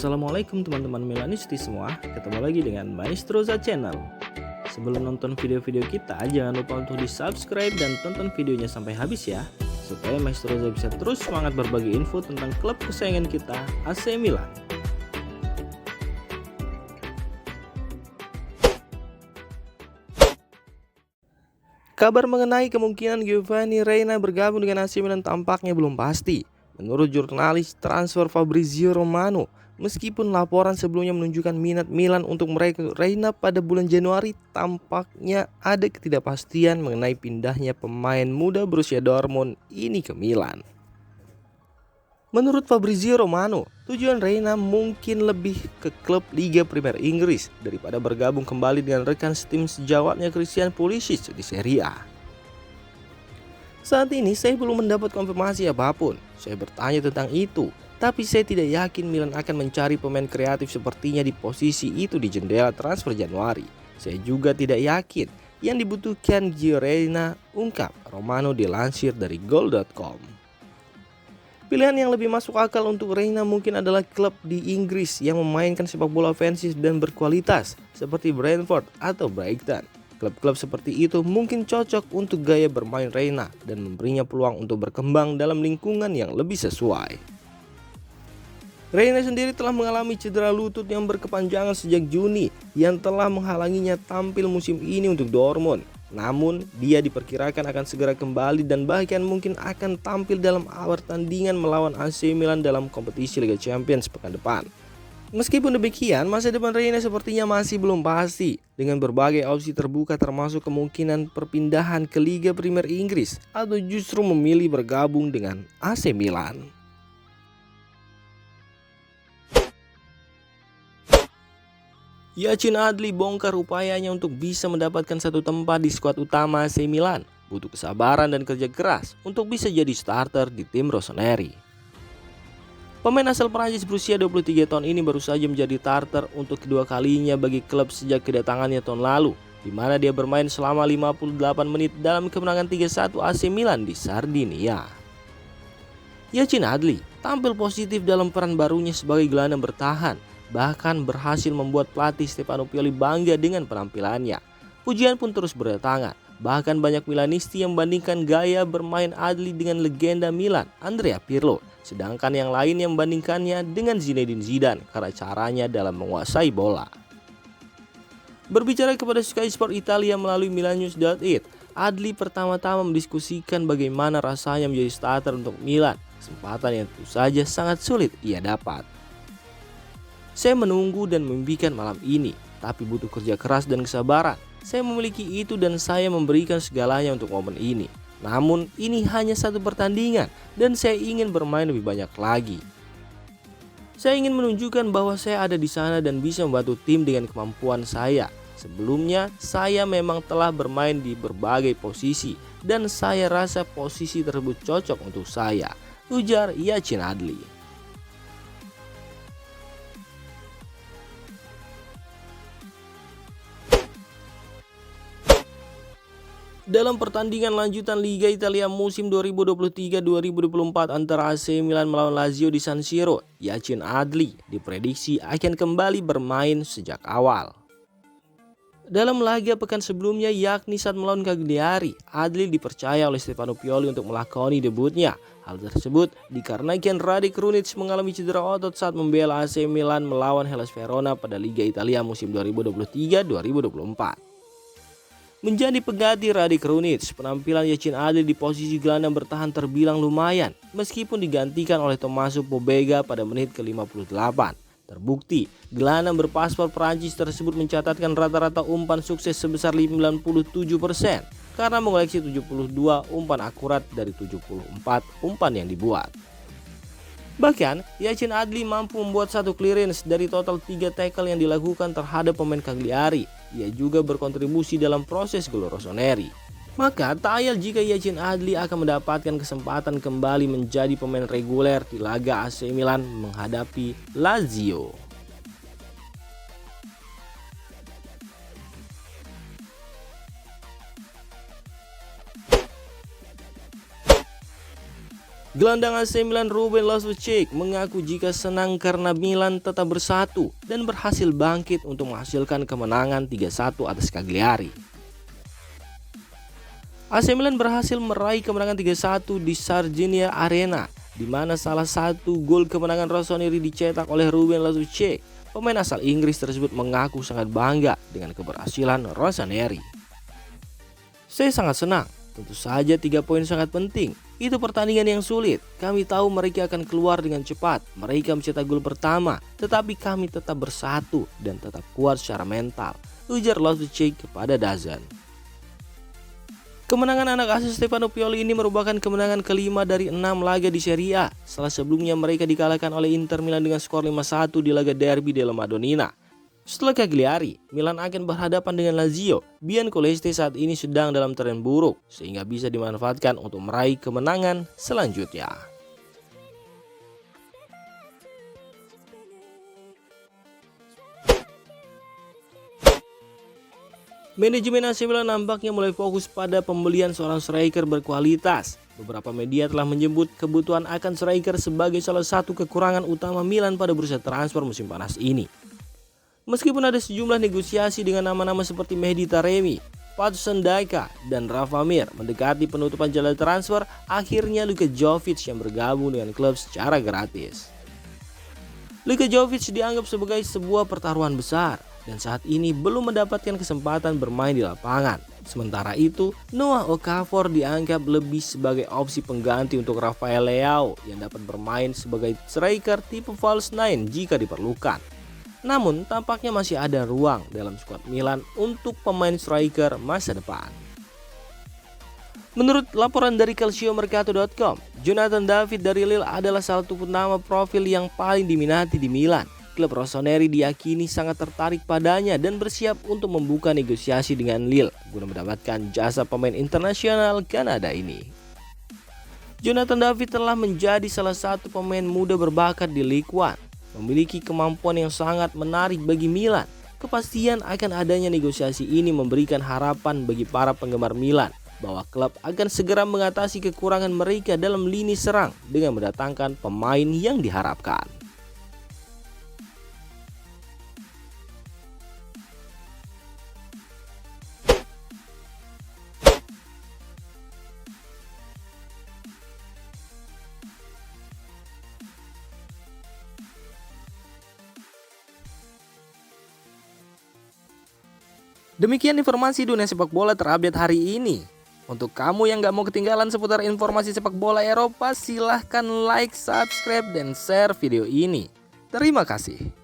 Assalamualaikum teman-teman Milanisti semua. Ketemu lagi dengan Maestroza Channel. Sebelum nonton video-video kita, jangan lupa untuk di subscribe dan tonton videonya sampai habis ya, supaya Maestroza bisa terus semangat berbagi info tentang klub kesayangan kita, AC Milan. Kabar mengenai kemungkinan Giovanni Reina bergabung dengan AC Milan tampaknya belum pasti. Menurut jurnalis transfer Fabrizio Romano, meskipun laporan sebelumnya menunjukkan minat Milan untuk merekrut Reina pada bulan Januari, tampaknya ada ketidakpastian mengenai pindahnya pemain muda Borussia Dortmund ini ke Milan. Menurut Fabrizio Romano, tujuan Reina mungkin lebih ke klub Liga Premier Inggris daripada bergabung kembali dengan rekan setim sejawatnya Christian Pulisic di Serie A. Saat ini saya belum mendapat konfirmasi apapun. Saya bertanya tentang itu, tapi saya tidak yakin Milan akan mencari pemain kreatif sepertinya di posisi itu di jendela transfer Januari. Saya juga tidak yakin yang dibutuhkan Gio Reyna, ungkap Romano dilansir dari Goal.com. Pilihan yang lebih masuk akal untuk Reina mungkin adalah klub di Inggris yang memainkan sepak bola ofensif dan berkualitas seperti Brentford atau Brighton. Klub-klub seperti itu mungkin cocok untuk gaya bermain Reina dan memberinya peluang untuk berkembang dalam lingkungan yang lebih sesuai. Reina sendiri telah mengalami cedera lutut yang berkepanjangan sejak Juni yang telah menghalanginya tampil musim ini untuk Dortmund. Namun, dia diperkirakan akan segera kembali dan bahkan mungkin akan tampil dalam pertandingan melawan AC Milan dalam kompetisi Liga Champions pekan depan. Meskipun demikian, masa depan Reina sepertinya masih belum pasti, dengan berbagai opsi terbuka termasuk kemungkinan perpindahan ke Liga Premier Inggris atau justru memilih bergabung dengan AC Milan. Yacine Adli bongkar upayanya untuk bisa mendapatkan satu tempat di skuad utama AC Milan. Butuh kesabaran dan kerja keras untuk bisa jadi starter di tim rossoneri. Pemain asal Prancis berusia 23 tahun ini baru saja menjadi starter untuk kedua kalinya bagi klub sejak kedatangannya tahun lalu, di mana dia bermain selama 58 menit dalam kemenangan 3-1 AC Milan di Sardinia. Yacine Adli tampil positif dalam peran barunya sebagai gelandang bertahan, bahkan berhasil membuat pelatih Stefano Pioli bangga dengan penampilannya. Pujian pun terus berdatangan, bahkan banyak Milanisti yang membandingkan gaya bermain Adli dengan legenda Milan, Andrea Pirlo. Sedangkan yang lain yang membandingkannya dengan Zinedine Zidane karena caranya dalam menguasai bola. Berbicara kepada Sky Sport Italia melalui Milanews.it, Adli pertama-tama mendiskusikan bagaimana rasanya menjadi starter untuk Milan, kesempatan yang tentu saja sangat sulit ia dapat. Saya menunggu dan memimpikan malam ini, tapi butuh kerja keras dan kesabaran. Saya memiliki itu dan saya memberikan segalanya untuk momen ini. Namun ini hanya satu pertandingan dan saya ingin bermain lebih banyak lagi. Saya ingin menunjukkan bahwa saya ada di sana dan bisa membantu tim dengan kemampuan saya. Sebelumnya saya memang telah bermain di berbagai posisi dan saya rasa posisi tersebut cocok untuk saya, ujar Yacine Adli. Dalam pertandingan lanjutan Liga Italia musim 2023-2024 antara AC Milan melawan Lazio di San Siro, Yacine Adli diprediksi akan kembali bermain sejak awal. Dalam laga pekan sebelumnya yakni saat melawan Cagliari, Adli dipercaya oleh Stefano Pioli untuk melakoni debutnya. Hal tersebut dikarenakan Rade Krunic mengalami cedera otot saat membela AC Milan melawan Hellas Verona pada Liga Italia musim 2023-2024. Menjadi pengganti Rade Krunic, penampilan Yacine Adli di posisi gelandang bertahan terbilang lumayan meskipun digantikan oleh Tommaso Pobega pada menit ke-58. Terbukti, gelandang berpaspor Prancis tersebut mencatatkan rata-rata umpan sukses sebesar 97% karena mengoleksi 72 umpan akurat dari 74 umpan yang dibuat. Bahkan, Yacine Adli mampu membuat satu clearance dari total 3 tackle yang dilakukan terhadap pemain Cagliari. Ia juga berkontribusi dalam proses gol rossoneri. Maka tak ayal jika Yacine Adli akan mendapatkan kesempatan kembali menjadi pemain reguler di laga AC Milan menghadapi Lazio. Gelandang AC Milan Ruben Loftus-Cheek mengaku jika senang karena Milan tetap bersatu dan berhasil bangkit untuk menghasilkan kemenangan 3-1 atas Cagliari. AC Milan berhasil meraih kemenangan 3-1 di Sardinia Arena, di mana salah satu gol kemenangan rossoneri dicetak oleh Ruben Loftus-Cheek. Pemain asal Inggris tersebut mengaku sangat bangga dengan keberhasilan rossoneri. Saya sangat senang. Tentu saja 3 poin sangat penting. Itu pertandingan yang sulit. Kami tahu mereka akan keluar dengan cepat. Mereka mencetak gol pertama, tetapi kami tetap bersatu dan tetap kuat secara mental, ujar Loftus-Cheek kepada DAZN. Kemenangan anak asuh Stefano Pioli ini merupakan kemenangan kelima dari 6 laga di Serie A. Setelah sebelumnya mereka dikalahkan oleh Inter Milan dengan skor 5-1 di laga Derby della Madonnina. Setelah Cagliari, Milan akan berhadapan dengan Lazio. Biancoleste saat ini sedang dalam tren buruk, sehingga bisa dimanfaatkan untuk meraih kemenangan selanjutnya. Manajemen AC Milan nampaknya mulai fokus pada pembelian seorang striker berkualitas. Beberapa media telah menyebut kebutuhan akan striker sebagai salah satu kekurangan utama Milan pada bursa transfer musim panas ini. Meskipun ada sejumlah negosiasi dengan nama-nama seperti Mehdi Taremi, Patson Daka, dan Rafa Mir mendekati penutupan jalan transfer, akhirnya Luka Jovic yang bergabung dengan klub secara gratis. Luka Jovic dianggap sebagai sebuah pertaruhan besar dan saat ini belum mendapatkan kesempatan bermain di lapangan. Sementara itu, Noah Okafor dianggap lebih sebagai opsi pengganti untuk Rafael Leao yang dapat bermain sebagai striker tipe false nine jika diperlukan. Namun tampaknya masih ada ruang dalam skuad Milan untuk pemain striker masa depan. Menurut laporan dari calciomercato.com, Jonathan David dari Lille adalah salah satu nama profil yang paling diminati di Milan. Klub rossoneri diyakini sangat tertarik padanya dan bersiap untuk membuka negosiasi dengan Lille guna mendapatkan jasa pemain internasional Kanada ini. Jonathan David telah menjadi salah satu pemain muda berbakat di Ligue 1. Memiliki kemampuan yang sangat menarik bagi Milan. Kepastian akan adanya negosiasi ini memberikan harapan bagi para penggemar Milan bahwa klub akan segera mengatasi kekurangan mereka dalam lini serang dengan mendatangkan pemain yang diharapkan. Demikian informasi dunia sepak bola terupdate hari ini. Untuk kamu yang gak mau ketinggalan seputar informasi sepak bola Eropa, silahkan like, subscribe, dan share video ini. Terima kasih.